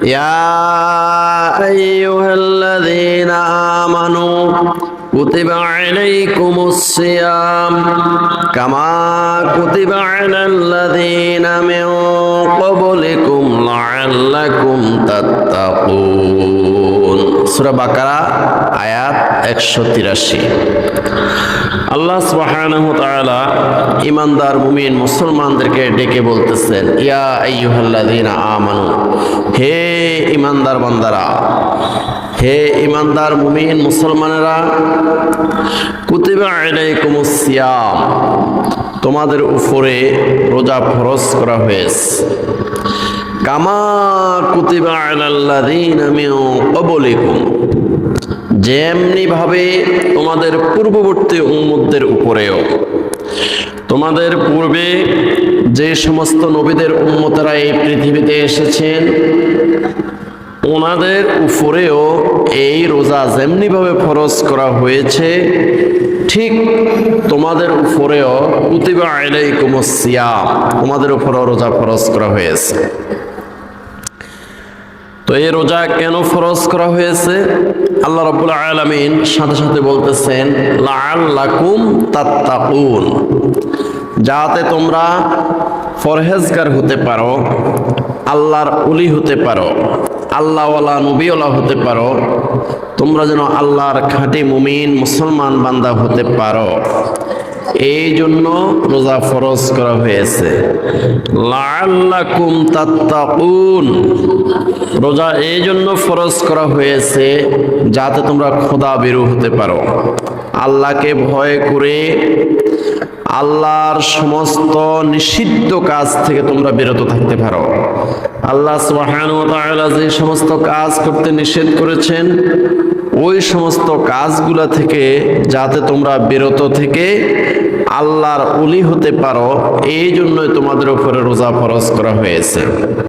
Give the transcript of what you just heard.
ইয়া আইয়ুহাল্লাযীনা আমানু কুতিবা আলাইকুমুস সিয়াম কামা কুতিবা আলাল্লাযীনা মিন ক্বাবলিকুম লাআল্লাকুম তাত্তাকুন। সূরা বাকারা আয়াত 183। আল্লাহ সুবহানাহু ওয়া তাআলা ঈমানদার মুমিন মুসলমানদেরকে ডেকে বলতেছেন, ইয়া আইয়ুহাল্লাযীনা আমানু, হে ঈমানদার বান্দারা, হে ঈমানদার মুমিন মুসলমানেরা, কুতিবা আলাইকুমুস সিয়াম, তোমাদের উপরে রোজা ফরজ করা হয়েছে। কামা কুতিবা আলাল্লাযীনা মিন ক্বাবলিকুম, যেমনি ভাবে তোমাদের পূর্ববর্তী উম্মতদের উপরেও, তোমাদের পূর্বে যে সমস্ত নবীদের উম্মতেরা এই পৃথিবীতে এসেছেন ওনাদের উপরেও এই রোজা যেমনি ভাবে ফরজ করা হয়েছে, ঠিক তোমাদের উপরেও কুতিবা আলাইকুমুস সিয়াম, তোমাদের উপরেও রোজা ফরজ করা হয়েছে। তো এই রোজা কেন ফরজ করা হয়েছে? আল্লাহ রাব্বুল আলামিন সাথে সাথে বলতেছেন লাআল্লাকুম তাত্তাকুন, যাতে তোমরা পরহেজগার হতে পারো, আল্লাহর ওলি হতে পারো, আল্লাহওয়ালা নবীওয়ালা হতে পারো, তোমরা যেন আল্লাহর খাঁটি মুমিন মুসলমান বান্দা হতে পারো, এই জন্য রোজা ফরজ করা হয়েছে। লাআল্লাকুম তাত্তাকুন, রোজা এই জন্য ফরজ করা হয়েছে যাতে তোমরা খোদা ভীরু হতে পারো, আল্লাহকে ভয় করে আল্লাহর সমস্ত নিষিদ্ধ কাজ থেকে তোমরা বিরত থাকতে পারো। আল্লাহ সুবহানাহু ওয়া তাআলা যে সমস্ত কাজ করতে নিষেধ করেছেন ওই সমস্ত কাজগুলা থেকে যাতে তোমরা বিরত থেকে আল্লাহর ওলি হতে পারো, এই জন্যই তোমাদের উপরে রোজা ফরজ করা হয়েছে।